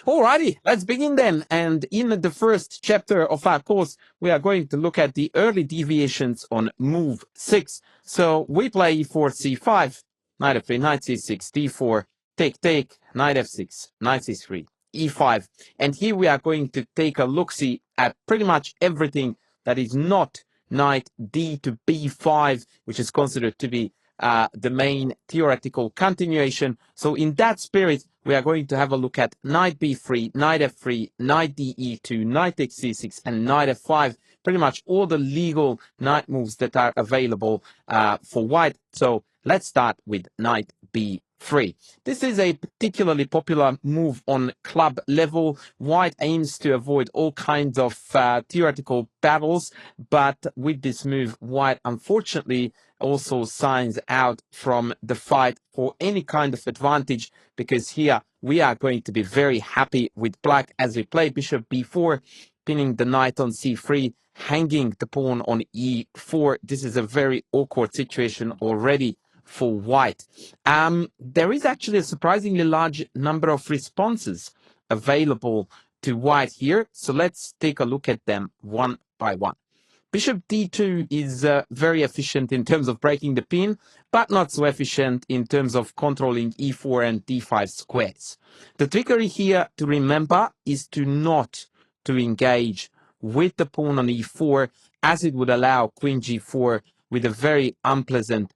Alrighty, let's begin then. And in the first chapter of our course, we are going to look at the early deviations on move 6. So we play e4, c5, knight f3, knight c6, d4, take, knight f6, knight c3, e5. And here we are going to take a look-see at pretty much everything that is not knight d to b5, which is considered to be the main theoretical continuation. So in that spirit, we are going to have a look at knight b3, knight f3, knight de2, knight takes c6, and knight f5. Pretty much all the legal knight moves that are available for white. So let's start with knight b3. This is a particularly popular move on club level. White aims to avoid all kinds of theoretical battles, but with this move, white unfortunately also signs out from the fight for any kind of advantage, because here we are going to be very happy with black as we play bishop b4, pinning the knight on c3, hanging the pawn on e4. This is a very awkward situation already for white. There is actually a surprisingly large number of responses available to white here, so let's take a look at them one by one. Bishop d2 is very efficient in terms of breaking the pin, but not so efficient in terms of controlling e4 and d5 squares. The trickery here to remember is to not to engage with the pawn on e4, as it would allow queen g4 with a very unpleasant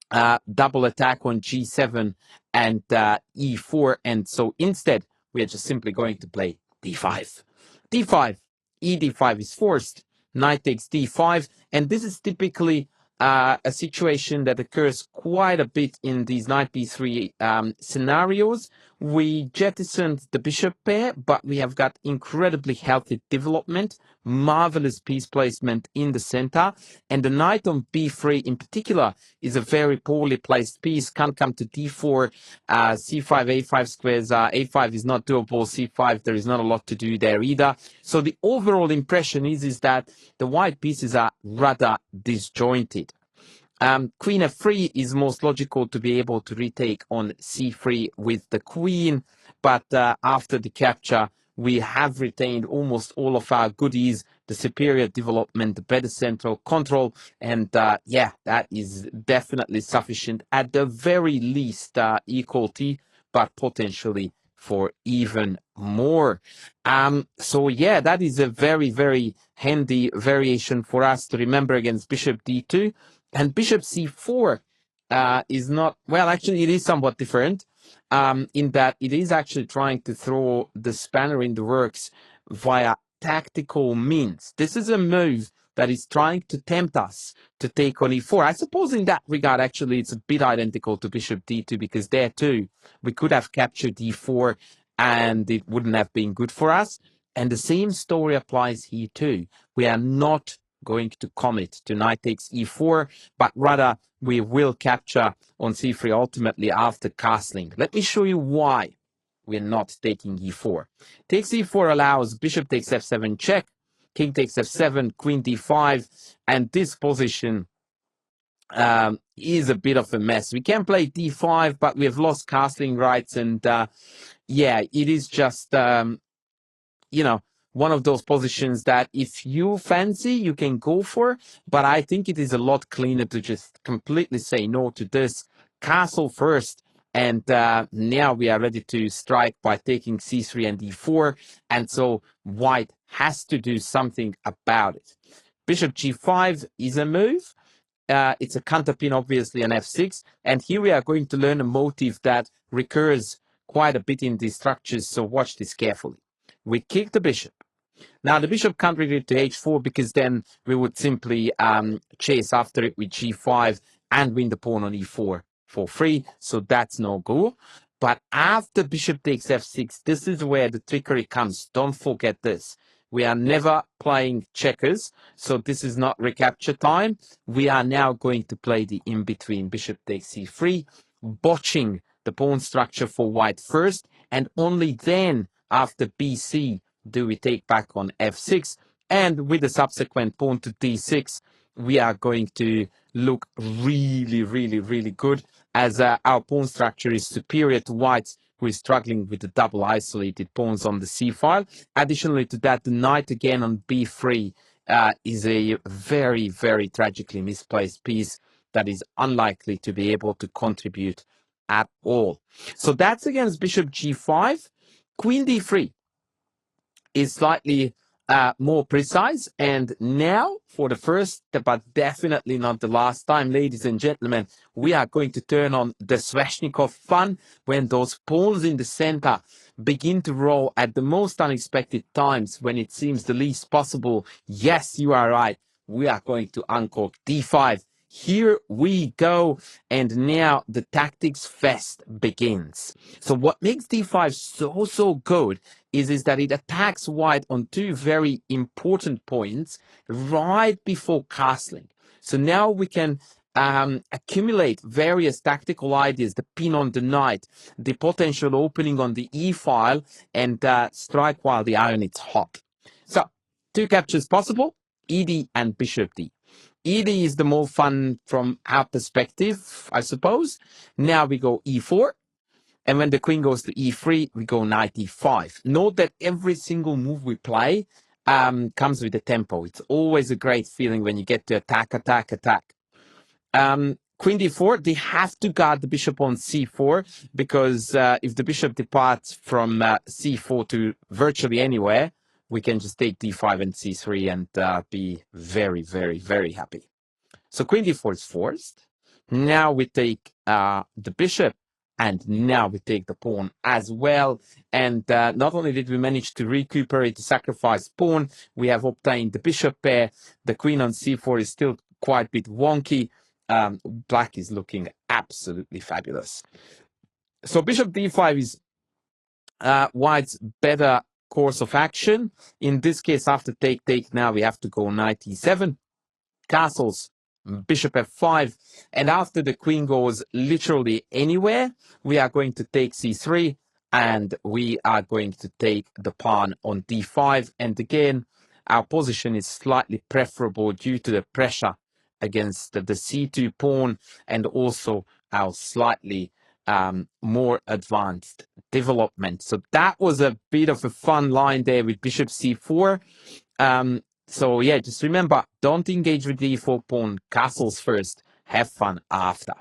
double attack on g7 and e4. And so instead, we are just simply going to play d5. d5, ed5 is forced. Knight takes d5, and this is typically a situation that occurs quite a bit in these knight b3 scenarios. We jettisoned the bishop pair, but we have got incredibly healthy development, marvelous piece placement in the center, and the knight on b3 in particular is a very poorly placed piece, can't come to d4, c5, a5 squares, a5 is not doable, c5, there is not a lot to do there either. So the overall impression is that the white pieces are rather disjointed. Queen f3 is most logical to be able to retake on c3 with the queen, but after the capture, we have retained almost all of our goodies, the superior development, the better central control, and yeah, that is definitely sufficient, at the very least equality, but potentially for even more. So yeah, that is a very, very handy variation for us to remember against bishop d2. And bishop c4 is not, well, actually it is somewhat different in that it is actually trying to throw the spanner in the works via tactical means. This is a move that is trying to tempt us to take on e4. I suppose in that regard, actually, it's a bit identical to bishop d2, because there too, we could have captured e4 and it wouldn't have been good for us. And the same story applies here too. We are not going to commit to knight takes e4, but rather we will capture on c3 ultimately after castling. Let me show you why we're not taking e4. Takes e4 allows bishop takes f7 check, king takes f7, queen d5, and this position is a bit of a mess. We can play d5, but we have lost castling rights, and yeah, it is just, you know, one of those positions that if you fancy, you can go for, but I think it is a lot cleaner to just completely say no to this, castle first, and now we are ready to strike by taking c3 and d4, and so white has to do something about it. Bishop g5 is a move. It's a counterpin, obviously, on f6, and here we are going to learn a motif that recurs quite a bit in these structures, so watch this carefully. We kick the bishop. Now, the bishop can't retreat to h4, because then we would simply chase after it with g5 and win the pawn on e4 for free, so that's no go. But after bishop takes f6, this is where the trickery comes. Don't forget this. We are never playing checkers, so this is not recapture time. We are now going to play the in-between. Bishop takes c3, botching the pawn structure for white first, and only then, after bc, do we take back on f6, and with the subsequent pawn to d6, we are going to look really, really, really good, as our pawn structure is superior to white's, who is struggling with the double isolated pawns on the c file. Additionally to that, the knight again on b3 is a very, very tragically misplaced piece that is unlikely to be able to contribute at all. So that's against bishop g5. Queen d3 is slightly more precise. And now, for the first, but definitely not the last time, ladies and gentlemen, we are going to turn on the Sveshnikov fun when those pawns in the center begin to roll at the most unexpected times, when it seems the least possible. Yes, you are right. We are going to uncork d5. Here we go. And now the tactics fest begins. So what makes d5 so good is that it attacks white on two very important points right before castling. So now we can accumulate various tactical ideas, the pin on the knight, the potential opening on the e file, and strike while the iron is hot. So two captures possible, ed and bishop d. ed is the more fun from our perspective, I suppose. Now we go e4. And when the queen goes to e3, we go knight e5. Note that every single move we play comes with a tempo. It's always a great feeling when you get to attack. Queen d4, they have to guard the bishop on c4, because if the bishop departs from c4 to virtually anywhere, we can just take d5 and c3 and be very, very, very happy. So queen d4 is forced. Now we take the bishop, and now we take the pawn as well. And not only did we manage to recuperate the sacrificed pawn, we have obtained the bishop pair. The queen on c4 is still quite a bit wonky. Black is looking absolutely fabulous. So bishop d5 is white's better course of action. In this case, after take, now we have to go knight e7. Castles, bishop f5, and after the queen goes literally anywhere, we are going to take c3, and we are going to take the pawn on d5. And again, our position is slightly preferable due to the pressure against the c2 pawn, and also our slightly more advanced development. So that was a bit of a fun line there with bishop c4. So yeah, just remember, don't engage with the e4 pawn, castles first, have fun after.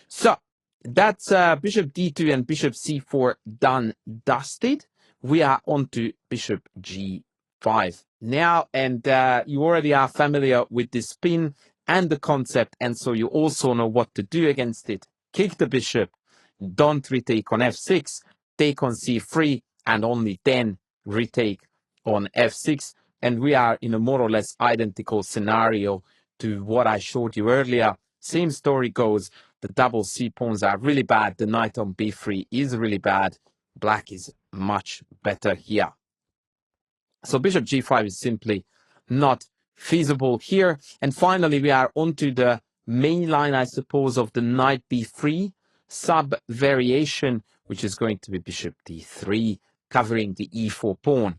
So that's bishop d2 and bishop c4 done, dusted. We are on to bishop g5 now, and you already are familiar with this pin and the concept, and so you also know what to do against it. Kick the bishop, don't retake on f6, take on c3, and only then retake on f6. And we are in a more or less identical scenario to what I showed you earlier. Same story goes. The double c pawns are really bad. The knight on b3 is really bad. Black is much better here. So bishop g5 is simply not feasible here. And finally, we are onto the main line, I suppose, of the knight b3 sub variation, which is going to be bishop d3, covering the e4 pawn.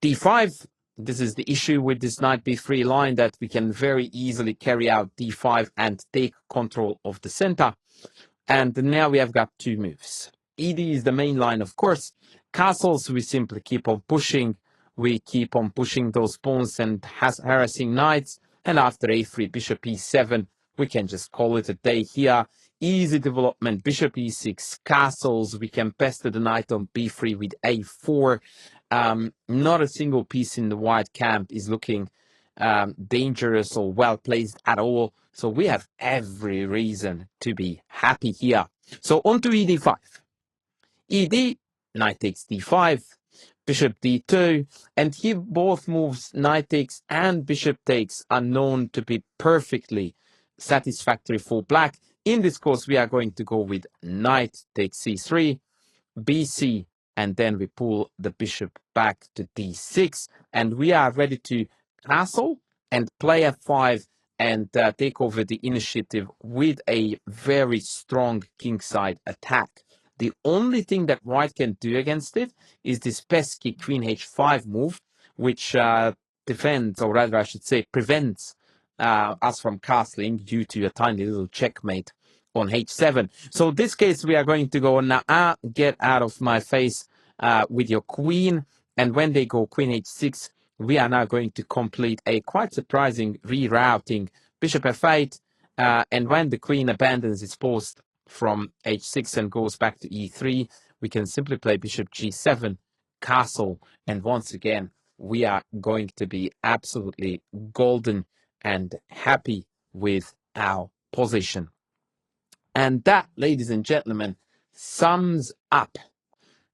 d5, this is the issue with this knight b3 line, that we can very easily carry out d5 and take control of the center. And now we have got two moves. ed is the main line, of course. Castles, we simply keep on pushing. We keep on pushing those pawns and harassing knights. And after a3, bishop e7, we can just call it a day here. Easy development, bishop e6, castles. We can pester the knight on b3 with a4. Not a single piece in the white camp is looking dangerous or well placed at all. So we have every reason to be happy here. So on to ed5. ed, knight takes d5, bishop d2, and here both moves, knight takes and bishop takes, are known to be perfectly satisfactory for black. In this course, we are going to go with knight takes c3, bc, and then we pull the bishop back to d6, and we are ready to castle and play f5 and take over the initiative with a very strong kingside attack. The only thing that white can do against it is this pesky queen h5 move, which defends, or rather I should say prevents us from castling due to a tiny little checkmate on h7. So in this case, we are going to go now, get out of my face with your queen. And when they go queen h6, we are now going to complete a quite surprising rerouting bishop f8. And when the queen abandons its post from h6 and goes back to e3, we can simply play bishop g7, castle. And once again, we are going to be absolutely golden and happy with our position. And that, ladies and gentlemen, sums up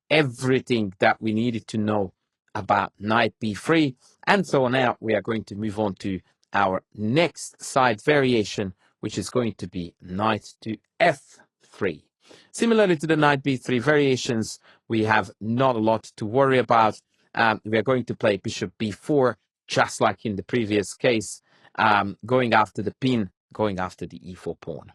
everything that we needed to know about knight b3. And so now we are going to move on to our next side variation, which is going to be knight to f3. Similarly to the knight b3 variations, we have not a lot to worry about. We are going to play bishop b4, just like in the previous case, going after the pin, going after the e4 pawn.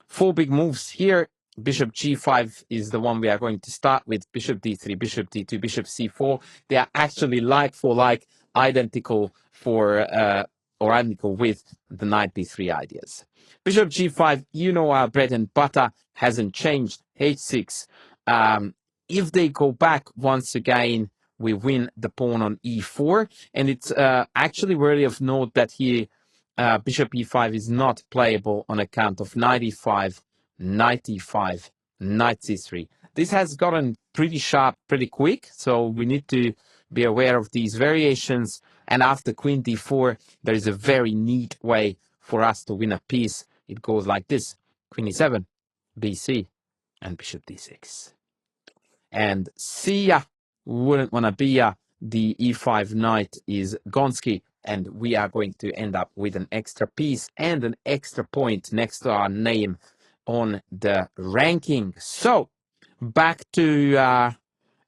Four big moves here. Bishop g5 is the one we are going to start with. Bishop d3, bishop d2, bishop c4. They are actually like for like, identical for or identical with the knight b3 ideas. Bishop g5, you know, our bread and butter hasn't changed. h6. If they go back once again, we win the pawn on e4, and it's actually worthy of note that here bishop e5 is not playable on account of knight e5, knight e5, knight c3. This has gotten pretty sharp pretty quick, so we need to be aware of these variations. And after queen d4, there is a very neat way for us to win a piece. It goes like this: queen e7, bc, and bishop d6. And see ya, wouldn't want to be ya. The e5 knight is Gonski, and we are going to end up with an extra piece and an extra point next to our name on the ranking. So back to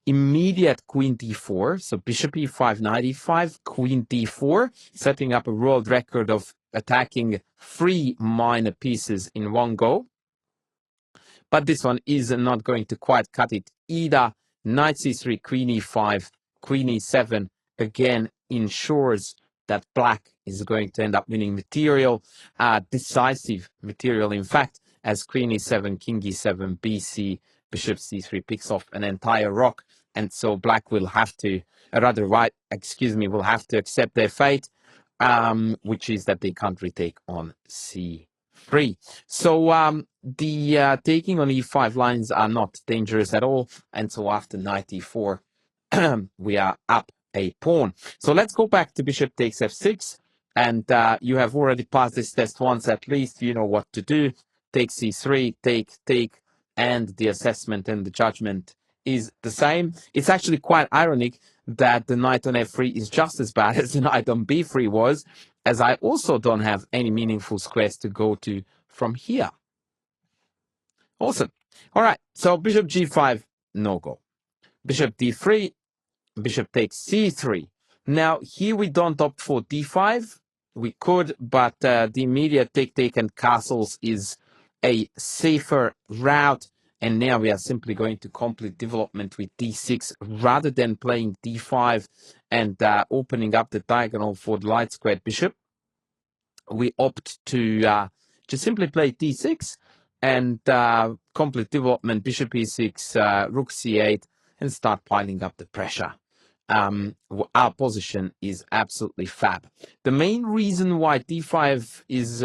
immediate queen d4. So bishop e5, knight e5, queen d4, setting up a world record of attacking 3 minor pieces in one go. But this one is not going to quite cut it either. Knight c3, queen e5, queen e7 again ensures that black is going to end up winning material, decisive material, in fact, as queen e7, king e7, bc, bishop c3 picks off an entire rock. And so black will have to, white, will have to accept their fate, which is that they can't retake on c3. So the taking on e5 lines are not dangerous at all. And so after knight e4, we are up a pawn. So let's go back to bishop takes f6. And you have already passed this test once at least. You know what to do. Take c3, take, and the assessment and the judgment is the same. It's actually quite ironic that the knight on f3 is just as bad as the knight on b3 was, as I also don't have any meaningful squares to go to from here. Awesome. All right, so bishop g5, no go. Bishop d3, bishop takes c3. Now, here we don't opt for d5. We could, but the immediate take and castles is a safer route. And now we are simply going to complete development with d6 rather than playing d5 and opening up the diagonal for the light squared bishop. We opt to just simply play d6 and complete development, bishop e6, rook c8, and start piling up the pressure. Our position is absolutely fab. The main reason why d5 is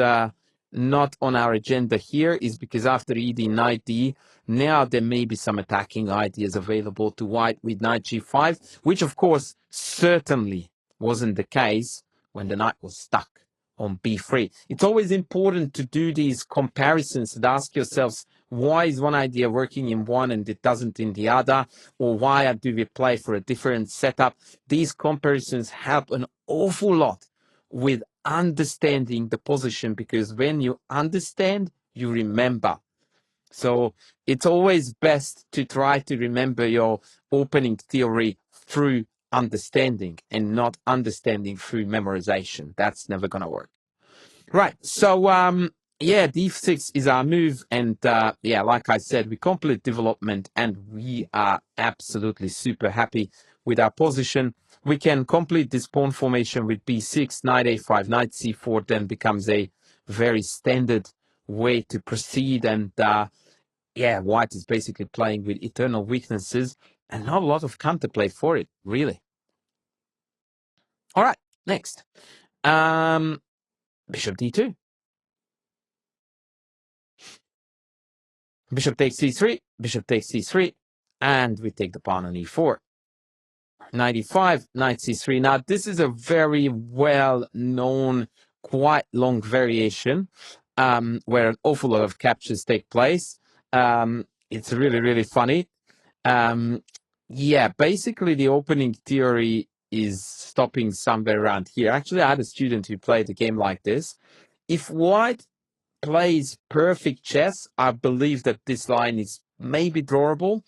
not on our agenda here is because after ed knight d, now there may be some attacking ideas available to white with knight g5, which of course certainly wasn't the case when the knight was stuck on b3. It's always important to do these comparisons and ask yourselves, why is one idea working in one and it doesn't in the other? Or why do we play for a different setup? These comparisons help an awful lot with understanding the position, because when you understand, you remember. So it's always best to try to remember your opening theory through understanding and not understanding through memorization. That's never going to work. Right. So yeah, d6 is our move, and yeah, like I said, we complete development, and we are absolutely super happy with our position. We can complete this pawn formation with b6, knight a5, knight c4, then becomes a very standard way to proceed, and yeah, white is basically playing with eternal weaknesses, and not a lot of counterplay for it, really. All right, next. Bishop d2. Bishop takes c3, bishop takes c3, and we take the pawn on e4. Knight e5, knight c3. Now, this is a very well-known, quite long variation where an awful lot of captures take place. It's really, really funny. Yeah, basically the opening theory is stopping somewhere around here. Actually, I had a student who played a game like this. If white plays perfect chess, I believe that this line is maybe drawable,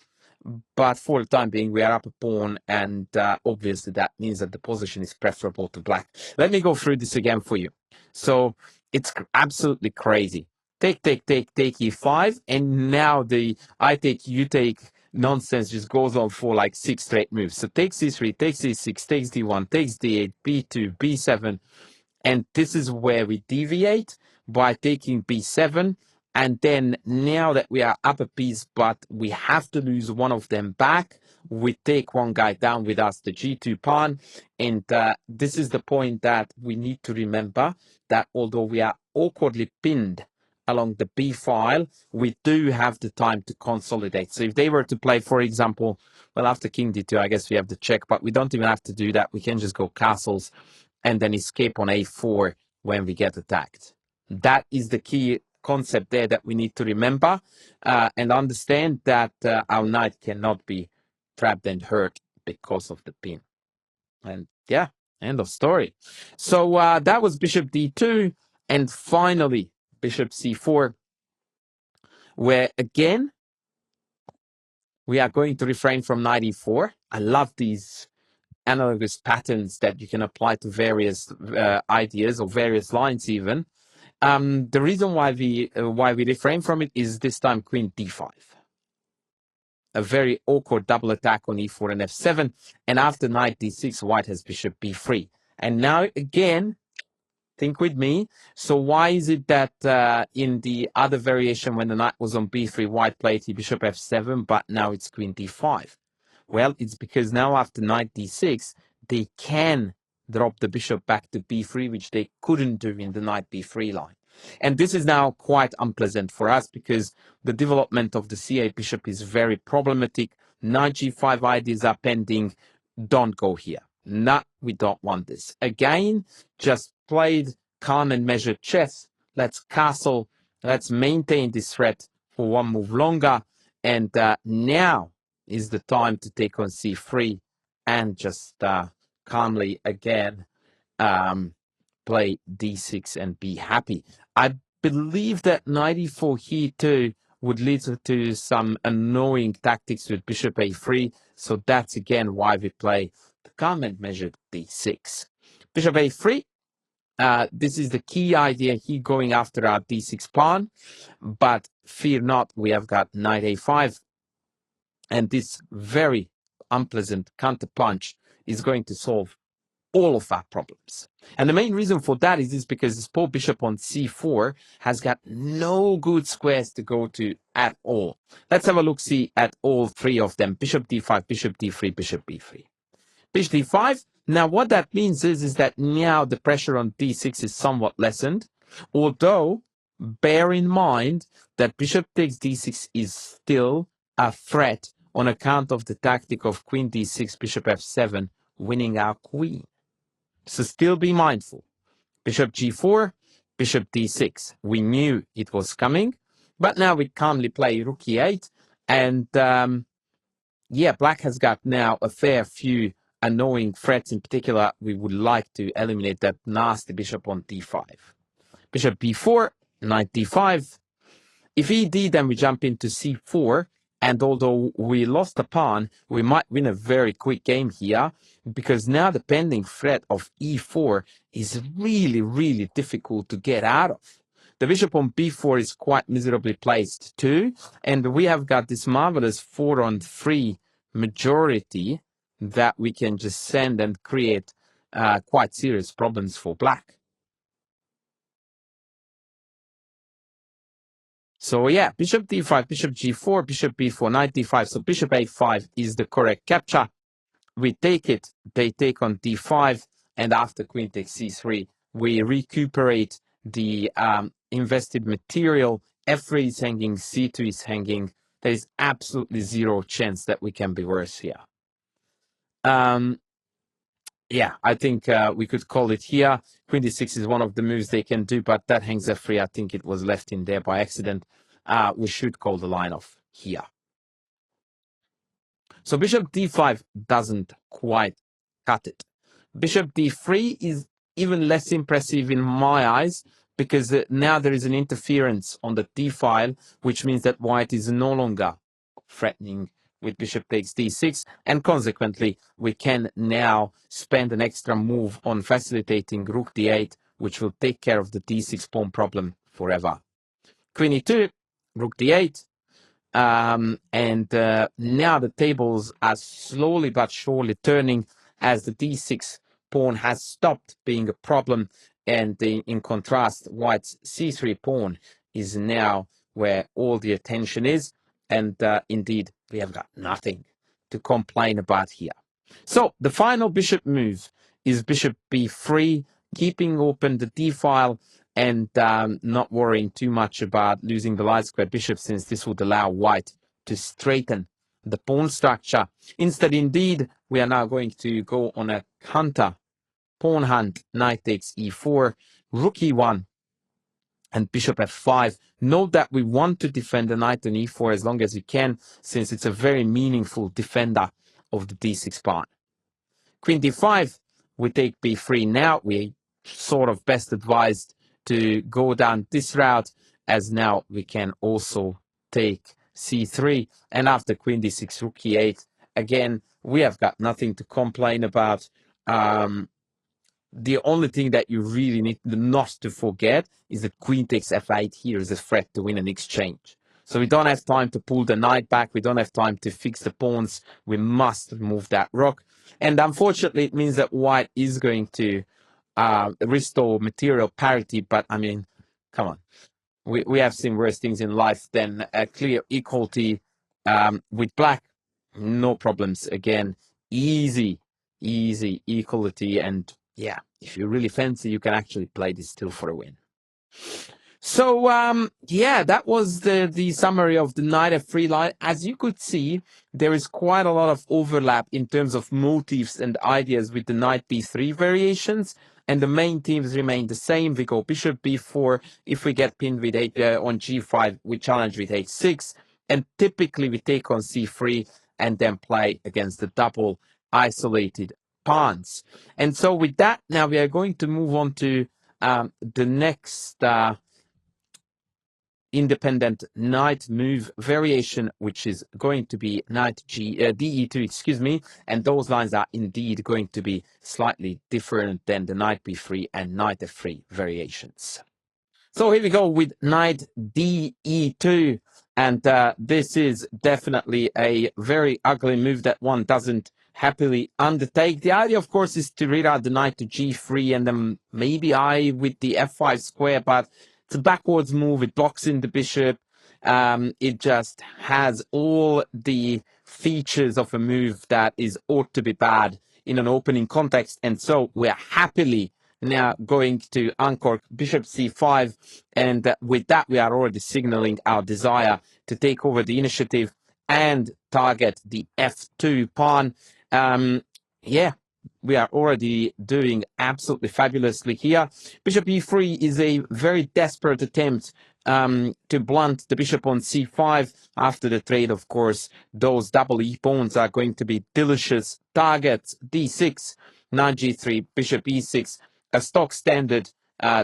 but for the time being, we are up a pawn, and obviously that means that the position is preferable to black. Let me go through this again for you. So it's absolutely crazy. Take, e5, and now the I take, you take nonsense just goes on for like 6 straight moves. So take c3, takes c6, takes d1, takes d8, b2, b7, and this is where we deviate by taking b7. And then now that we are up a piece, but we have to lose one of them back, we take one guy down with us, the g2 pawn. And this is the point that we need to remember, that although we are awkwardly pinned along the b file, we do have the time to consolidate. So if they were to play, for example, well, after king d2, I guess we have the check, but we don't even have to do that. We can just go castles and then escape on a4 when we get attacked. That is the key concept there that we need to remember and understand that our knight cannot be trapped and hurt because of the pin. And yeah, end of story. So that was bishop d2, and finally bishop c4, where again we are going to refrain from knight e4. I love these analogous patterns that you can apply to various ideas or various lines even. The reason why we refrain from it is this time queen d5. A very awkward double attack on e4 and f7, and after knight d6, white has bishop b3. And now again, think with me. So why is it that in the other variation, when the knight was on b3, white played bishop f7, but now it's queen d5? Well, it's because now after knight d6, they can drop the bishop back to b3, which they couldn't do in the knight b3 line. And this is now quite unpleasant for us because the development of the c8 bishop is very problematic. Knight g5 ideas are pending. Don't go here. No, we don't want this. Again, just played calm and measured chess. Let's castle. Let's maintain this threat for one move longer. And now is the time to take on c3 and just calmly again play d6 and be happy. I believe that knight e4 here too would lead to some annoying tactics with bishop a3. So that's again why we play the calm and measured d6. Bishop a3. This is the key idea here, going after our d6 pawn. But fear not, we have got knight a5. And this very unpleasant counterpunch is going to solve all of our problems. And the main reason for that is because this poor bishop on c4 has got no good squares to go to at all. Let's have a look-see at all three of them. Bishop d5, bishop d3, bishop b3. Bishop d5. Now what that means is that now the pressure on d6 is somewhat lessened, although bear in mind that bishop takes d6 is still a threat on account of the tactic of queen d6, bishop f7, winning our queen. So still be mindful. Bishop g4, bishop d6. We knew it was coming, but now we calmly play rook e8. And yeah, black has got now a fair few annoying threats. In particular, we would like to eliminate that nasty bishop on d5. Bishop b4, knight d5. If ed, then we jump into c4. And although we lost a pawn, we might win a very quick game here, because now the pending threat of e4 is really, really difficult to get out of. The bishop on b4 is quite miserably placed too, and we have got this marvelous 4-on-3 majority that we can just send and create quite serious problems for black. So yeah, bishop d5, bishop g4, bishop b4, knight d5. So bishop a5 is the correct capture. We take it, they take on d5, and after queen takes c3, we recuperate the invested material. f3 is hanging, c2 is hanging. There is absolutely zero chance that we can be worse here. Yeah, I think we could call it here. Queen d6 is one of the moves they can do, but that hangs f3. I think it was left in there by accident. We should call the line off here. So bishop d5 doesn't quite cut it. Bishop d3 is even less impressive in my eyes, because now there is an interference on the d file, which means that white is no longer threatening with bishop takes d6, and consequently we can now spend an extra move on facilitating rook d8, which will take care of the d6 pawn problem forever. Queen e2, rook d8, and now the tables are slowly but surely turning, as the d6 pawn has stopped being a problem, and in contrast, white's c3 pawn is now where all the attention is, and indeed we have got nothing to complain about here. So the final bishop move is bishop b3, keeping open the d file and not worrying too much about losing the light square bishop, since this would allow white to straighten the pawn structure. Instead, indeed, we are now going to go on a counter pawn hunt. Knight takes e4, rook e1, and bishop f5. Note that we want to defend the knight on e4 as long as we can, since it's a very meaningful defender of the d6 pawn. Queen d5, we take b3. Now we sort of best advised to go down this route, as now we can also take c3, and after queen d6, rook e8, again we have got nothing to complain about. The only thing that you really need not to forget is that queen takes f8 here is a threat to win an exchange. So we don't have time to pull the knight back, we don't have time to fix the pawns, we must remove that rook. And unfortunately, it means that white is going to restore material parity, but I mean, come on. We have seen worse things in life than a clear equality with black. No problems again. Easy equality. And yeah, if you really fancy, you can actually play this still for a win. So yeah, that was the summary of the knight f3 line. As you could see, there is quite a lot of overlap in terms of motifs and ideas with the knight b3 variations, and the main themes remain the same. We go bishop b4. If we get pinned with on g5, we challenge with h6, and typically we take on c3 and then play against the double isolated pawns. And so with that, now we are going to move on to the next independent knight move variation, which is going to be knight de2, excuse me, and those lines are indeed going to be slightly different than the knight b3 and knight f3 variations. So here we go with knight de2, and this is definitely a very ugly move that one doesn't happily undertake. The idea, of course, is to reroute the knight to g3 and then maybe with the f5 square, but it's a backwards move. It blocks in the bishop. It just has all the features of a move that ought to be bad in an opening context, and so we're happily now going to uncork bishop c5, and with that we are already signaling our desire to take over the initiative and target the f2 pawn. Yeah, we are already doing absolutely fabulously here. Bishop e3 is a very desperate attempt to blunt the bishop on c5. After the trade, of course, those double e pawns are going to be delicious targets. d6, knight g3, bishop e6, a stock standard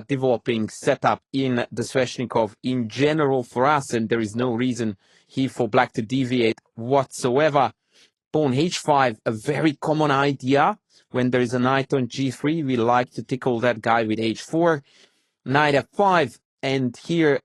developing setup in the Sveshnikov in general for us, and there is no reason here for black to deviate whatsoever. Pawn h5, a very common idea. When there is a knight on g3, we like to tickle that guy with h4. Knight f5, and here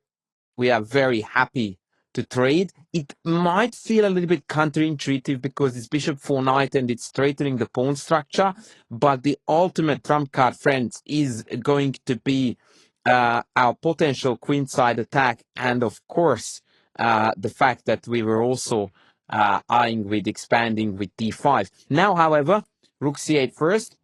we are very happy to trade. It might feel a little bit counterintuitive because it's bishop 4 knight and it's straightening the pawn structure, but the ultimate trump card, friends, is going to be our potential queenside attack, and of course the fact that we were also eyeing with expanding with d5. Now, however, rook c8 first.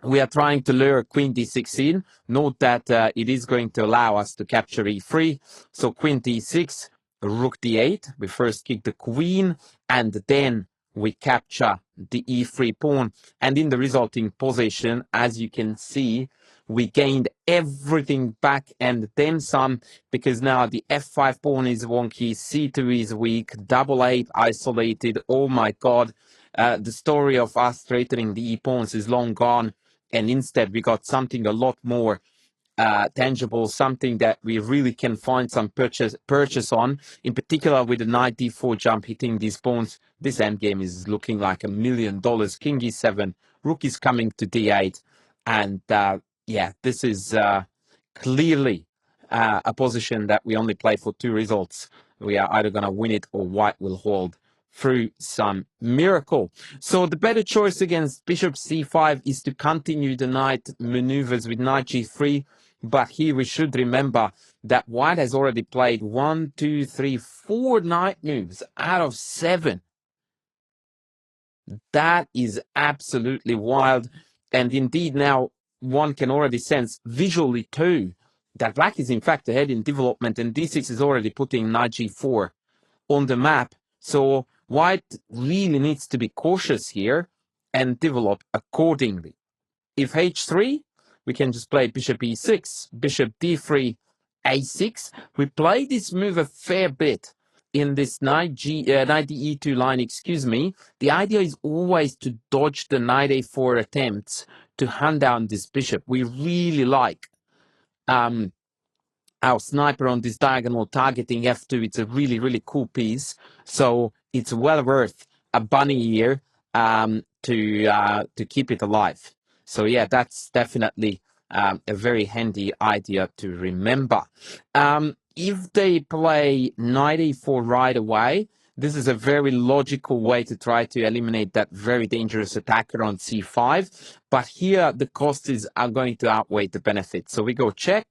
We are trying to lure queen d6 in. Note that it is going to allow us to capture e3. So queen d6, rook d8. We first kick the queen, and then we capture the e3 pawn. And in the resulting position, as you can see, we gained everything back and then some, because now the f5 pawn is wonky, c2 is weak, double 8 isolated. Oh my god. The story of us straightening the e-pawns is long gone. And instead, we got something a lot more tangible, something that we really can find some purchase on. In particular, with the knight d4 jump hitting these pawns, this endgame is looking like $1 million. King e7, rook is coming to d8, and yeah, this is clearly a position that we only play for 2 results. We are either going to win it or white will hold through some miracle. So the better choice against bishop c5 is to continue the knight maneuvers with knight g3. But here we should remember that white has already played 1, 2, 3, 4 knight moves out of 7. That is absolutely wild. And indeed, now one can already sense visually too that black is in fact ahead in development, and d6 is already putting knight g4 on the map. So white really needs to be cautious here and develop accordingly. If h3, we can just play bishop e6, bishop d3, a6. We play this move a fair bit in this knight e2 line, excuse me. The idea is always to dodge the knight a4 attempts to hunt down this bishop. We really like our sniper on this diagonal targeting f2. It's a really, really cool piece. So it's well worth a bunny here to keep it alive. So yeah, that's definitely a very handy idea to remember. If they play knight a4 right away, this is a very logical way to try to eliminate that very dangerous attacker on c5. But here the costs are going to outweigh the benefits. So we go check.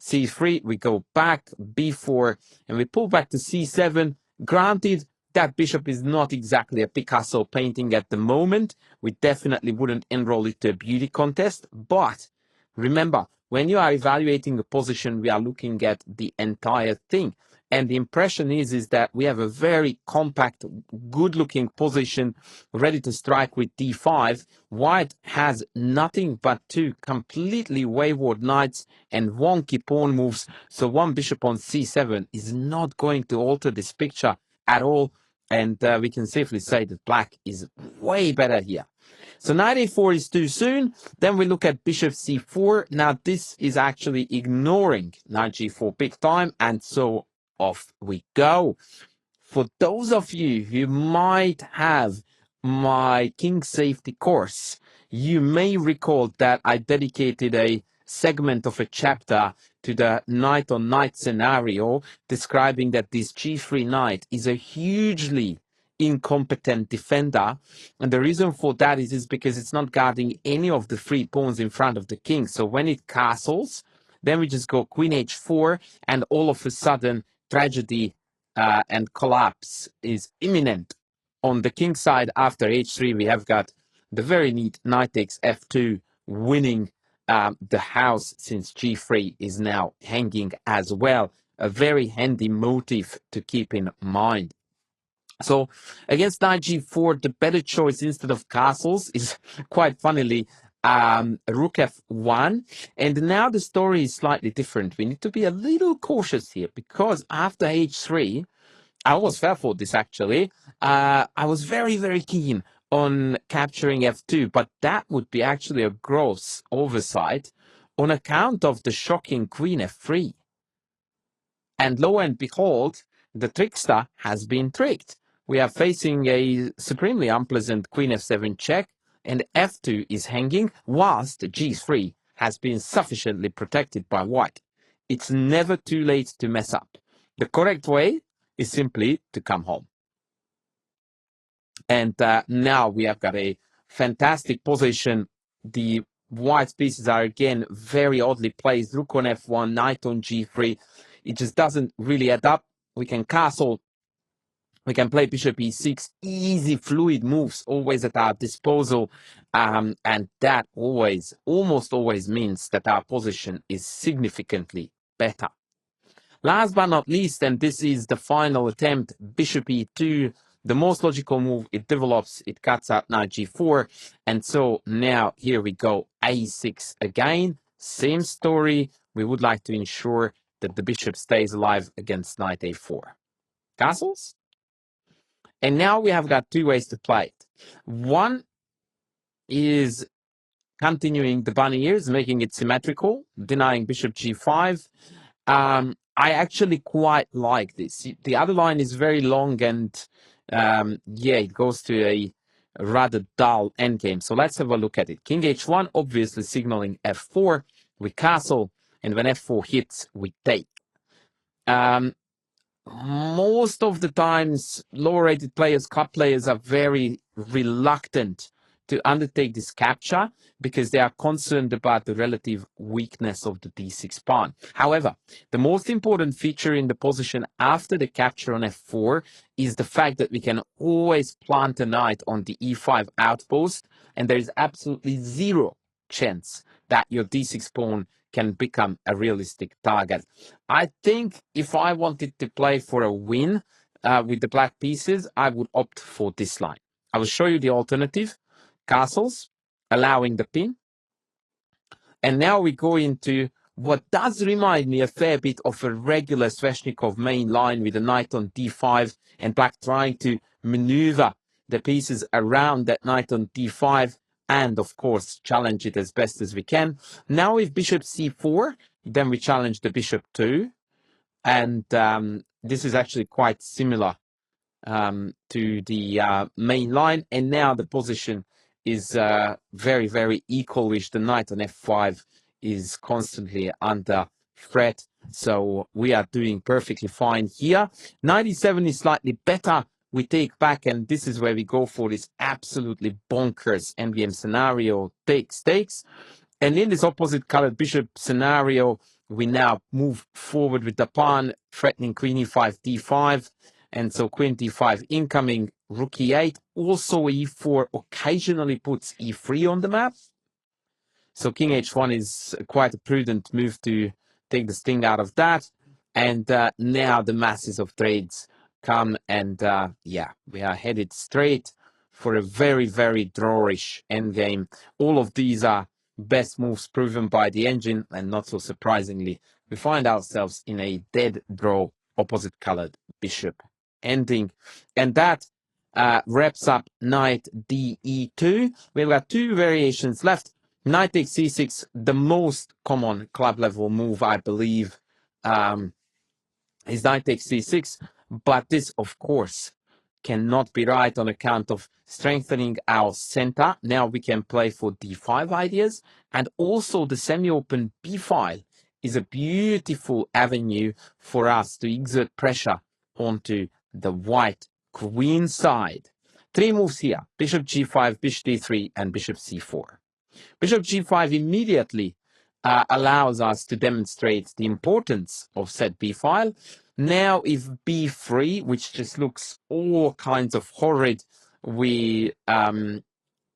c3, we go back, b4, and we pull back to c7. Granted, that bishop is not exactly a Picasso painting at the moment. We definitely wouldn't enroll it to a beauty contest. But remember, when you are evaluating a position, we are looking at the entire thing. And the impression is that we have a very compact, good-looking position ready to strike with d5. White has nothing but 2 completely wayward knights and wonky pawn moves. So one bishop on c7 is not going to alter this picture at all. And we can safely say that black is way better here. So knight a4 is too soon. Then we look at bishop c4. Now this is actually ignoring knight g4 big time. And so off we go. For those of you who might have my king safety course, you may recall that I dedicated a segment of a chapter to the knight on knight scenario, describing that this g3 knight is a hugely incompetent defender. And the reason for that is because it's not guarding any of the 3 pawns in front of the king. So when it castles, then we just go queen h4, and all of a sudden tragedy and collapse is imminent. On the king side, after h3, we have got the very neat knight takes f2, winning the house, since g3 is now hanging as well. A very handy motive to keep in mind. So against knight g4, the better choice instead of castles is, quite funnily, rook f1. And now the story is slightly different. We need to be a little cautious here, because after h3, I almost fell for this actually. I was very, very keen on capturing f2, but that would be actually a gross oversight on account of the shocking queen f3. And lo and behold, the trickster has been tricked. We are facing a supremely unpleasant queen f7 check, and f2 is hanging, whilst g3 has been sufficiently protected by white. it's never too late to mess up. The correct way is simply to come home. And now we have got a fantastic position. The white pieces are again very oddly placed. Rook on f1, knight on g3. It just doesn't really add up. We can castle. We can play bishop e6. Easy, fluid moves always at our disposal. And that almost always means that our position is significantly better. Last but not least, and this is the final attempt, bishop e2, the most logical move. It develops, it cuts out knight g4, and so now here we go, a6 again, same story. We would like to ensure that the bishop stays alive against knight a4. Castles? And now we have got two ways to play it. One is continuing the bunny ears, making it symmetrical, denying bishop g5. I actually quite like this. The other line is very long and yeah, it goes to a rather dull endgame. So let's have a look at it. King h1, obviously signaling f4. We castle, and when f4 hits, we take. Most of the times, lower-rated players, club players, are very reluctant to undertake this capture because they are concerned about the relative weakness of the d6 pawn. However, the most important feature in the position after the capture on f4 is the fact that we can always plant a knight on the e5 outpost, and there is absolutely zero chance that your d6 pawn can become a realistic target. I think if I wanted to play for a win with the black pieces, I would opt for this line. I will show you the alternative. Castles, allowing the pin. And now we go into what does remind me a fair bit of a regular Sveshnikov main line with a knight on d5 and black trying to maneuver the pieces around that knight on d5 and, of course, challenge it as best as we can. Now with bishop c4, then we challenge the bishop too. And this is actually quite similar to the main line. And now the position is very, very equalish. The knight on f5 is constantly under threat. So we are doing perfectly fine here. 97 is slightly better. We take back, and this is where we go for this absolutely bonkers endgame scenario, takes. And in this opposite colored bishop scenario, we now move forward with the pawn, threatening queen e5, d5. And so queen d5 incoming, rook e8. Also e4 occasionally puts e3 on the map. So king h1 is quite a prudent move to take the sting out of that. And now the masses of trades come, and yeah, we are headed straight for a very, very drawish endgame. All of these are best moves proven by the engine, and not so surprisingly, we find ourselves in a dead draw, opposite colored bishop ending. And that wraps up knight de2. We've got two variations left. Knight takes c6, the most common club level move, I believe, is knight takes c6. But this, of course, cannot be right on account of strengthening our center. Now we can play for d5 ideas. And also the semi-open b file is a beautiful avenue for us to exert pressure onto the white queen side. Three moves here: bishop g5, bishop d3, and bishop c4. Bishop g5 immediately allows us to demonstrate the importance of said b file. Now, if b3, which just looks all kinds of horrid, we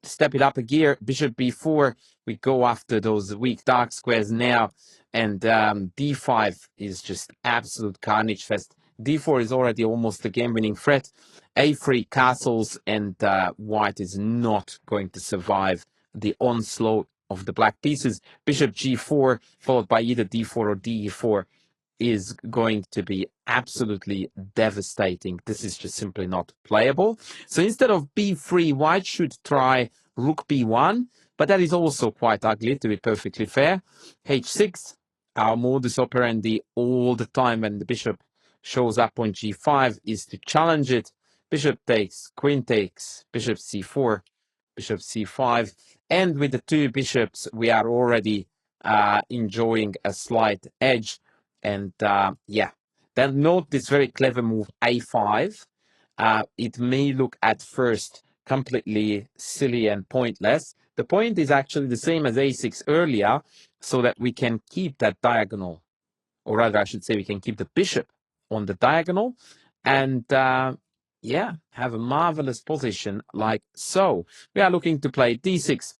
step it up a gear. Bishop b4, we go after those weak dark squares now, and d5 is just absolute carnage fest. d4 is already almost a game-winning threat. a3 castles, and white is not going to survive the onslaught of the black pieces. Bishop g4, followed by either d4 or de4, is going to be absolutely devastating. This is just simply not playable. So instead of b3, white should try rook b1, but that is also quite ugly, to be perfectly fair. h6, our modus operandi all the time when the bishop shows up on g5 is to challenge it. Bishop takes, queen takes, bishop c4, bishop c5. And with the two bishops, we are already enjoying a slight edge. And yeah, then note this very clever move, a5. It may look at first completely silly and pointless. The point is actually the same as a6 earlier, so that we can keep that diagonal, or rather I should say we can keep the bishop on the diagonal, and yeah, have a marvelous position like so. We are looking to play d6,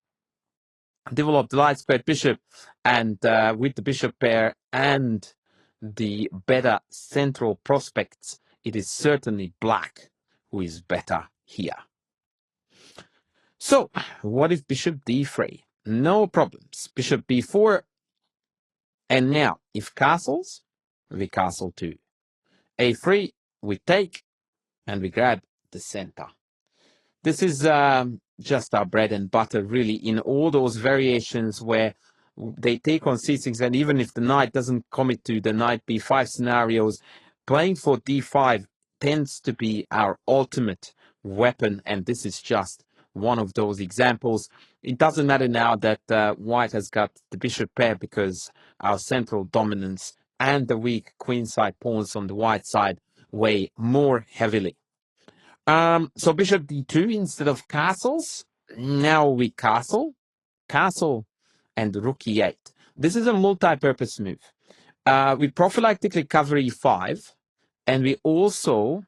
develop the light squared bishop, and with the bishop pair and the better central prospects, it is certainly black who is better here. So, what if bishop d3? No problems. Bishop b4, and now, if castles, we castle too. a3, we take, and we grab the center. This is just our bread and butter, really, in all those variations where they take on c6, and even if the knight doesn't commit to the knight b5 scenarios, playing for d5 tends to be our ultimate weapon, and this is just one of those examples. It doesn't matter now that white has got the bishop pair, because our central dominance and the weak queenside pawns on the white side weigh more heavily. So bishop d2 instead of castles. Now we castle, and rook e8. This is a multi-purpose move. We prophylactically cover e5, and we also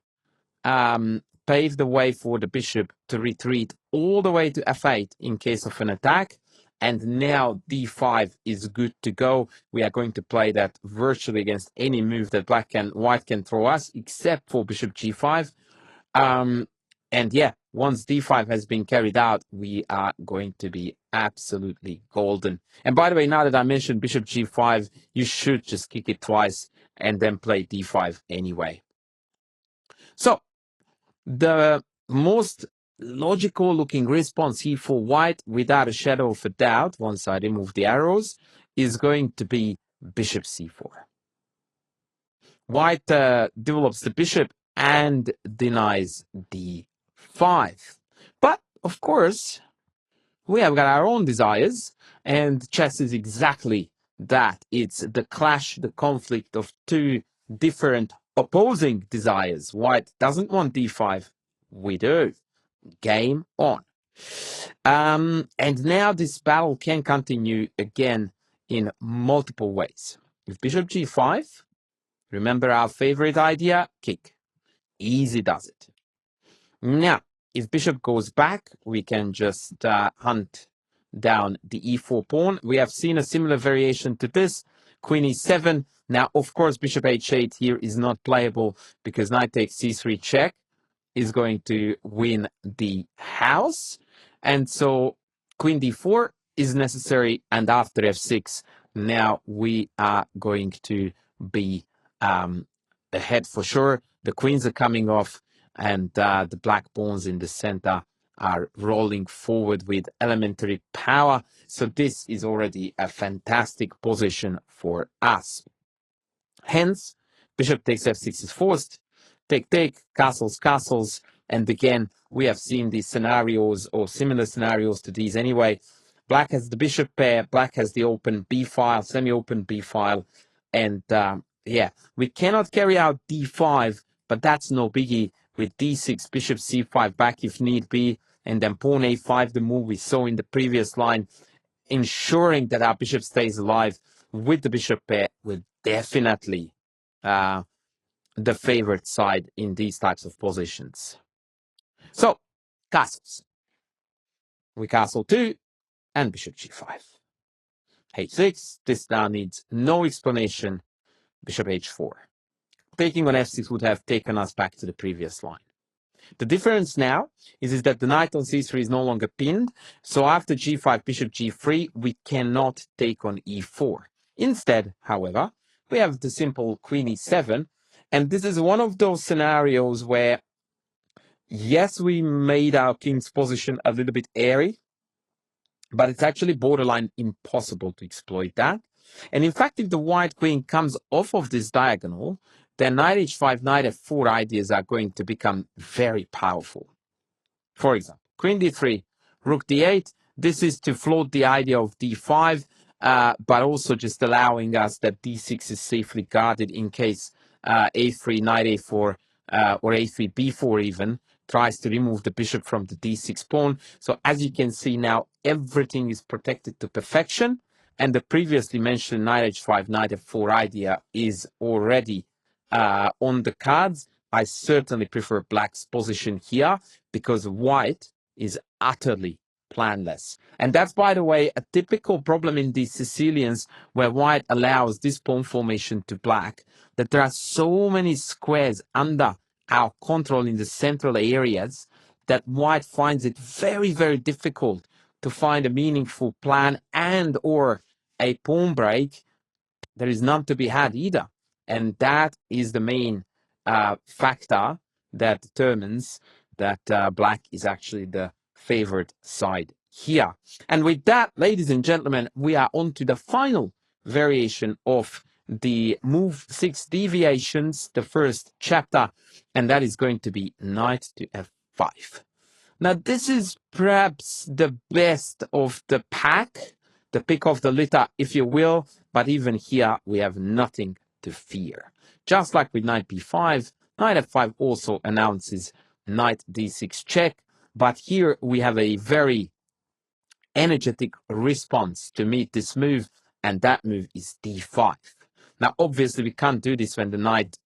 pave the way for the bishop to retreat all the way to f8 in case of an attack. And now d5 is good to go. We are going to play that virtually against any move that white can throw us, except for bishop g5. And yeah, once d5 has been carried out, we are going to be absolutely golden. And by the way, now that I mentioned bishop g5, you should just kick it twice and then play d5 anyway. So the most logical looking response here for white, without a shadow of a doubt, once I remove the arrows, is going to be bishop c4. White develops the bishop and denies d5. But, of course, we have got our own desires, and chess is exactly that. It's the clash, the conflict of two different opposing desires. White doesn't want d5. We do. Game on. And now this battle can continue again in multiple ways. With bishop g5, remember our favorite idea? Kick. Easy does it. Now, if bishop goes back, we can just hunt down the e4 pawn. We have seen a similar variation to this. Queen e7. Now, of course, bishop h8 here is not playable, because knight takes c3 check is going to win the house. And so queen d4 is necessary. And after f6, now we are going to be ahead for sure. The queens are coming off, and the black pawns in the center are rolling forward with elementary power. So this is already a fantastic position for us. Hence, bishop takes f6 is forced. Take, castles. And again, we have seen these scenarios, or similar scenarios to these anyway. Black has the bishop pair, black has the open b file, semi-open b file. And yeah, we cannot carry out d5, but that's no biggie. With d6, bishop c5 back if need be, and then pawn a5, the move we saw in the previous line, ensuring that our bishop stays alive with the bishop pair will definitely the favorite side in these types of positions. So, castles. We castle 2 and bishop g5. h6, this now needs no explanation. Bishop h4. Taking on f6 would have taken us back to the previous line. The difference now is that the knight on c3 is no longer pinned, so after g5, bishop g3, we cannot take on e4. Instead, however, we have the simple queen e7, and this is one of those scenarios where, yes, we made our king's position a little bit airy, but it's actually borderline impossible to exploit that. And in fact, if the white queen comes off of this diagonal, then knight h5, knight f4 ideas are going to become very powerful. For example, queen d3, rook d8. This is to float the idea of d5. but also just allowing us that d6 is safely guarded in case a3, knight a4, or a3, b4 even, tries to remove the bishop from the d6 pawn. So as you can see now, everything is protected to perfection, and the previously mentioned knight h5, knight f4 idea is already on the cards. I certainly prefer black's position here because white is utterly planless. And that's, by the way, a typical problem in these Sicilians where white allows this pawn formation to black, that there are so many squares under our control in the central areas that white finds it very, very difficult to find a meaningful plan and or a pawn break. There is none to be had either. And that is the main factor that determines that black is actually the favored side here. And with that, ladies and gentlemen, we are on to the final variation of the move 6 deviations, the first chapter, and that is going to be knight to f5. Now, this is perhaps the best of the pack, the pick of the litter, if you will, but even here we have nothing to fear. Just like with knight b5, knight f5 also announces knight d6 check, but here we have a very energetic response to meet this move, and that move is d5. Now, obviously, we can't do this when the knight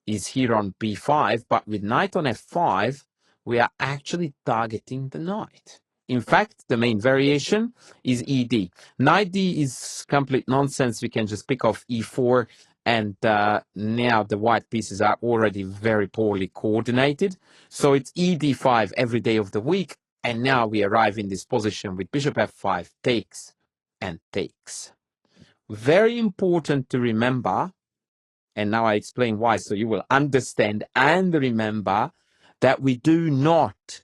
is here on b5, but with knight on f5, we are actually targeting the knight. In fact, the main variation is ed. Knight d is complete nonsense. We can just pick off e4, and now the white pieces are already very poorly coordinated. So it's ed5 every day of the week, and now we arrive in this position with bishop f5 takes and takes. Very important to remember, and now I explain why, so you will understand and remember that we do not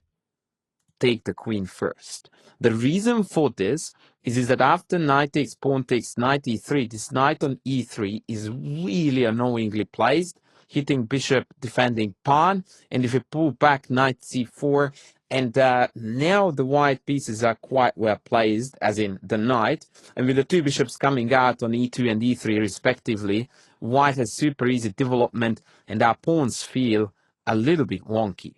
take the queen first. The reason for this is that after knight takes, pawn takes, knight e3, this knight on e3 is really annoyingly placed, hitting bishop, defending pawn, and if you pull back knight c4, and now the white pieces are quite well placed, as in the knight, and with the two bishops coming out on e2 and e3 respectively, white has super easy development, and our pawns feel a little bit wonky.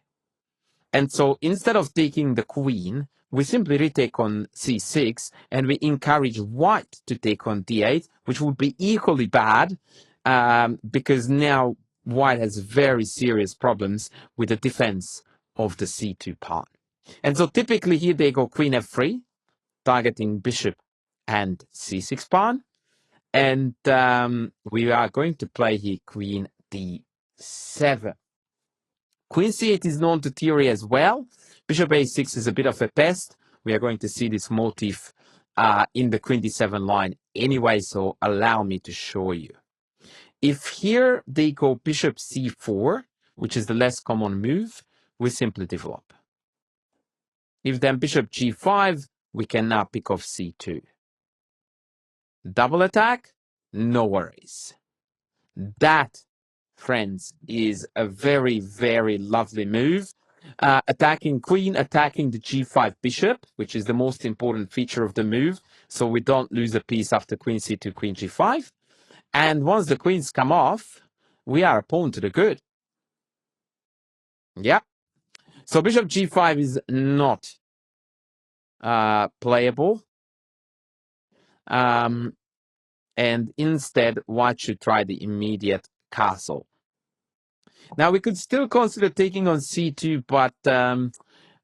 And so instead of taking the queen, we simply retake on c6, and we encourage white to take on d8, which would be equally bad, because now white has very serious problems with the defense of the c2 pawn. And so typically here they go queen f3, targeting bishop and c6 pawn. And we are going to play here queen d7. Queen c8 is known to theory as well. Bishop a6 is a bit of a pest. We are going to see this motif in the queen d7 line anyway, so allow me to show you. If here they go bishop c4, which is the less common move, we simply develop. If then bishop g5, we can now pick off c2. Double attack? No worries. That, friends, is a very, very lovely move. Attacking queen, attacking the g5 bishop, which is the most important feature of the move, so we don't lose a piece after queen c2, queen g5. And once the queens come off, we are a pawn to the good. Yeah. So bishop g5 is not playable. And instead, white should try the immediate castle. Now, we could still consider taking on c2, but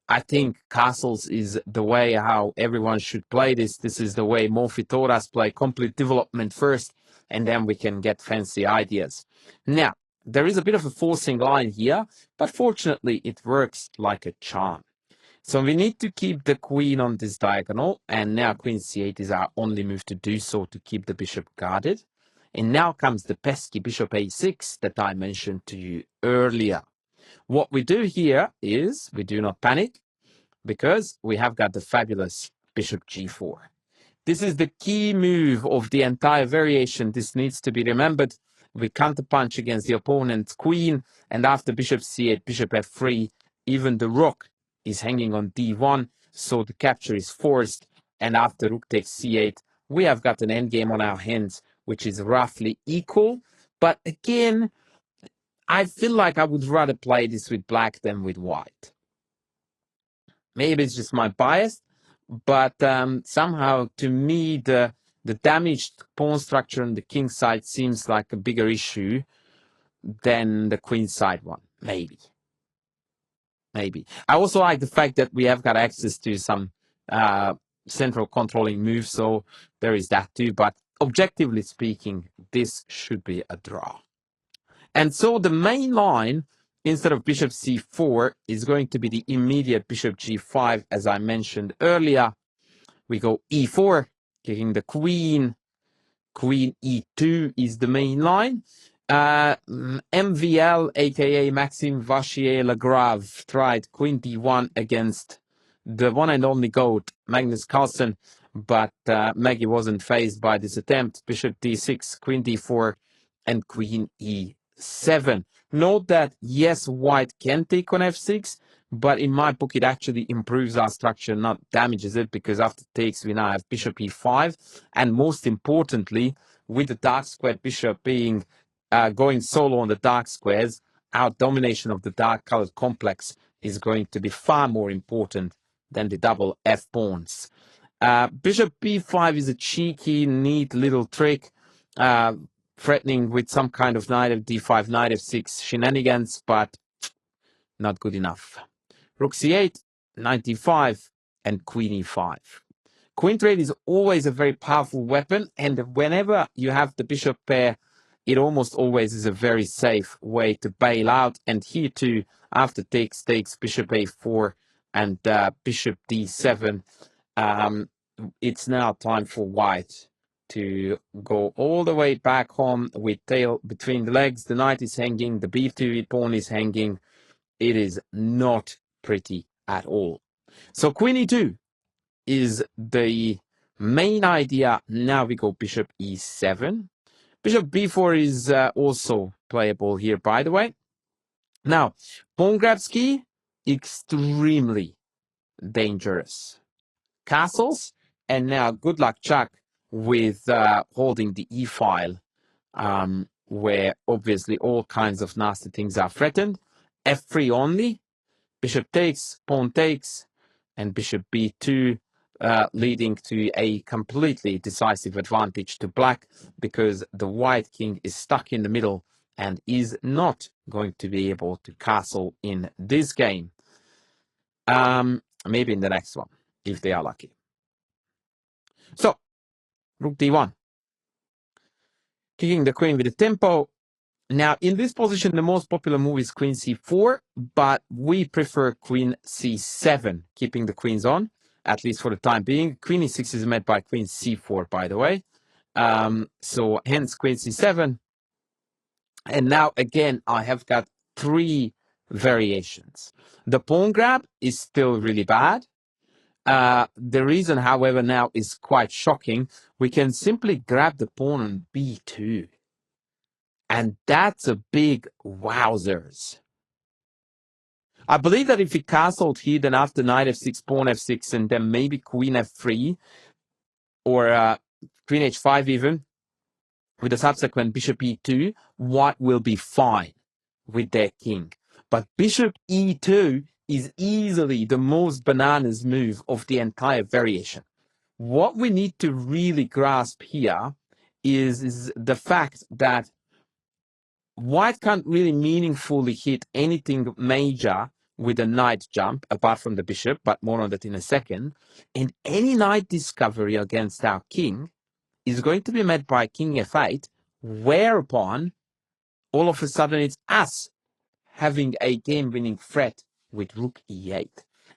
I think castles is the way how everyone should play this. This is the way Monfitoras play, complete development first, and then we can get fancy ideas. Now, there is a bit of a forcing line here, but fortunately it works like a charm. So we need to keep the queen on this diagonal, and now queen c8 is our only move to do so, to keep the bishop guarded. And now comes the pesky bishop a6 that I mentioned to you earlier. What we do here is we do not panic, because we have got the fabulous bishop g4. This is the key move of the entire variation. This needs to be remembered. We counterpunch against the opponent's queen, and after bishop c8, bishop f3, even the rook is hanging on d1, so the capture is forced, and after rook takes c8, we have got an endgame on our hands, which is roughly equal. But again, I feel like I would rather play this with black than with white. Maybe it's just my bias, but somehow to me the damaged pawn structure on the king side seems like a bigger issue than the queen side one. Maybe. I also like the fact that we have got access to some central controlling moves, so there is that too. But objectively speaking, this should be a draw. And so the main line, instead of bishop c4, is going to be the immediate bishop g5, as I mentioned earlier. We go e4, kicking the queen. Queen e2 is the main line. MVL, aka Maxime Vachier-Lagrave, tried queen d1 against the one and only GOAT, Magnus Carlsen, but Maggie wasn't fazed by this attempt. Bishop d6, queen d4, and queen e7. Note that, yes, white can take on f6, but in my book, it actually improves our structure, not damages it, because after takes, we now have bishop e5, and most importantly, with the dark squared bishop being going solo on the dark squares, our domination of the dark colored complex is going to be far more important than the double F pawns. Bishop b5 is a cheeky, neat little trick, threatening with some kind of knight of d5, knight f6 shenanigans, but not good enough. Rook c8, knight d5, and queen e5. Queen trade is always a very powerful weapon, and whenever you have the bishop pair, it almost always is a very safe way to bail out. And here too, after takes, bishop a4 and bishop d7, it's now time for white to go all the way back home with tail between the legs. The knight is hanging, the b2 pawn is hanging. It is not pretty at all. So queen e2 is the main idea. Now we go bishop e7. Bishop b4 is also playable here, by the way. Now, pawn grabs key, extremely dangerous. Castles, and now good luck, Chuck, with holding the e-file, where obviously all kinds of nasty things are threatened. f3 only, bishop takes, pawn takes, and bishop b2, leading to a completely decisive advantage to black, because the white king is stuck in the middle and is not going to be able to castle in this game. Maybe in the next one, if they are lucky. So, rook d1. Kicking the queen with the tempo. Now, in this position, the most popular move is queen c4, but we prefer queen c7, keeping the queens on, at least for the time being. Queen e6 is met by queen c4, by the way. So, hence queen c7. And now, again, I have got three variations. The pawn grab is still really bad. The reason, however, now is quite shocking. We can simply grab the pawn on b2. And that's a big wowzers. I believe that if he castled here, then after knight f6, pawn f6, and then maybe queen f3, or queen h5 even, with a subsequent bishop e2, white will be fine with their king. But bishop e2 is easily the most bananas move of the entire variation. What we need to really grasp here is the fact that white can't really meaningfully hit anything major with a knight jump, apart from the bishop, but more on that in a second. And any knight discovery against our king is going to be met by king f8, whereupon all of a sudden it's us having a game-winning threat with rook e8.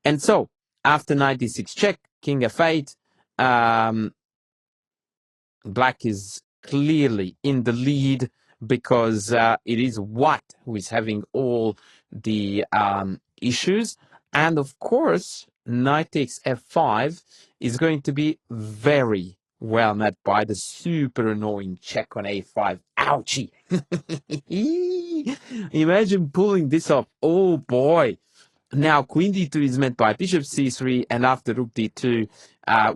And so, after knight d6 check, king f8, black is clearly in the lead, because it is white who is having all the issues. And of course, knight takes f5 is going to be very well met by the super annoying check on a5. Ouchie! Imagine pulling this off. Oh boy! Now queen d2 is met by bishop c3, and after rook d2,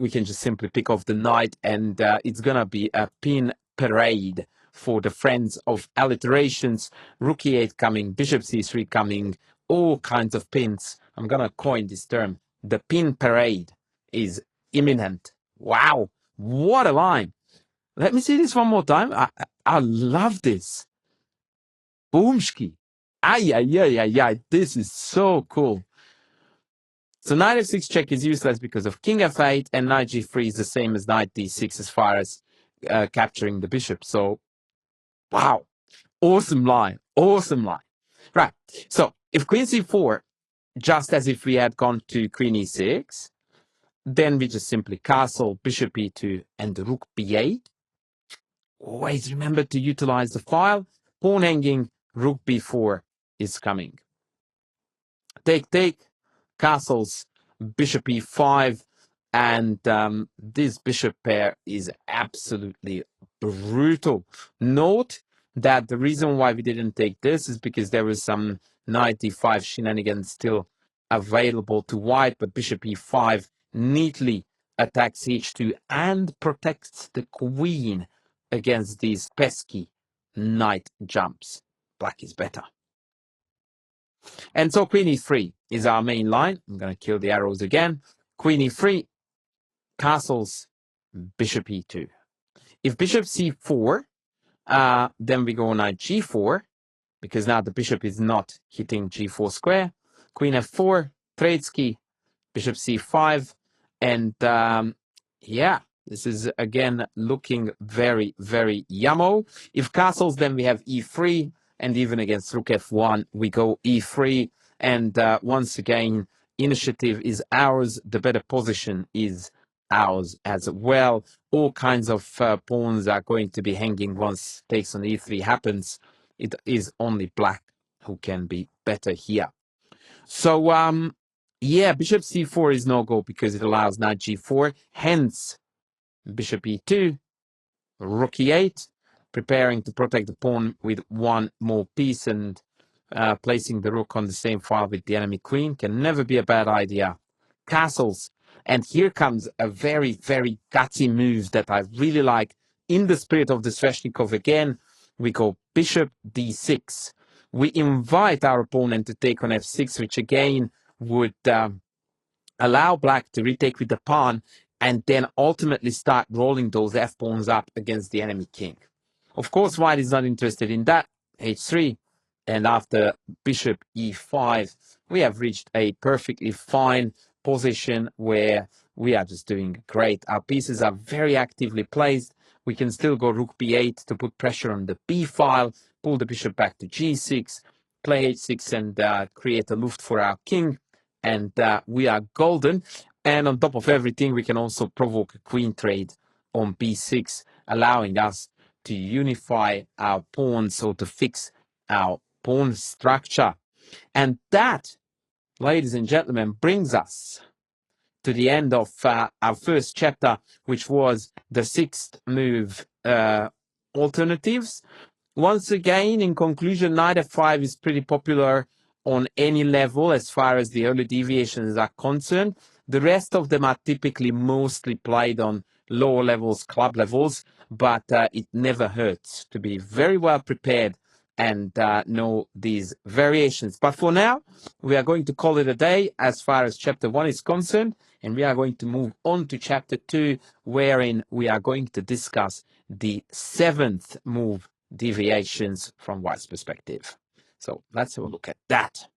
we can just simply pick off the knight, and it's gonna be a pin parade for the friends of alliterations. Rook e8 coming, bishop c3 coming, all kinds of pins. I'm gonna coin this term. The pin parade is imminent. Wow, what a line. Let me see this one more time. I love this. Boomski. Ay, ay, ay, ay, ay. This is so cool. So knight f6 check is useless because of king f8, and knight g3 is the same as knight d6 as far as capturing the bishop. So, wow. Awesome line. Awesome line. Right. So if queen c4, just as if we had gone to queen e6, then we just simply castle, bishop e2, and rook b8. Always remember to utilize the file. Pawn hanging, rook b4 is coming. Take, castles, bishop e5, and this bishop pair is absolutely brutal. Note that the reason why we didn't take this is because there was some knight d5 shenanigans still available to white, but bishop e5 neatly attacks h2 and protects the queen against these pesky knight jumps. Black is better. And so queen e3 is our main line. I'm going to kill the arrows again. Queen e3, castles, bishop e2. If bishop c4, then we go knight g4, because now the bishop is not hitting g4 square. Queen f4, Treitsky, bishop c5, and yeah, this is again looking very, very yummo. If castles, then we have e3, and even against rook f1, we go e3. And once again, initiative is ours. The better position is ours as well. All kinds of pawns are going to be hanging once takes on e3 happens. It is only black who can be better here. So, yeah, bishop c4 is no go because it allows knight g4. Hence, bishop e2, rook e8, preparing to protect the pawn with one more piece, and placing the rook on the same file with the enemy queen can never be a bad idea. Castles. And here comes a very, very gutsy move that I really like. In the spirit of the Sveshnikov again, we go bishop d6. We invite our opponent to take on f6, which again would allow black to retake with the pawn, and then ultimately start rolling those f-pawns up against the enemy king. Of course, white is not interested in that. h3, and after bishop e5, we have reached a perfectly fine position where we are just doing great. Our pieces are very actively placed. We can still go rook b8 to put pressure on the b file, pull the bishop back to g6, play h6, and create a luft for our king. And we are golden. And on top of everything, we can also provoke a queen trade on b6, allowing us to unify our pawns, or to fix our pawn structure. And that, ladies and gentlemen, brings us to the end of our first chapter, which was the sixth move alternatives. Once again, in conclusion, knight f5 is pretty popular on any level as far as the early deviations are concerned. The rest of them are typically mostly played on lower levels, club levels, but it never hurts to be very well prepared and know these variations. But for now, we are going to call it a day as far as chapter 1 is concerned, and we are going to move on to chapter 2, wherein we are going to discuss the seventh move, deviations from white's perspective. So let's have a look at that.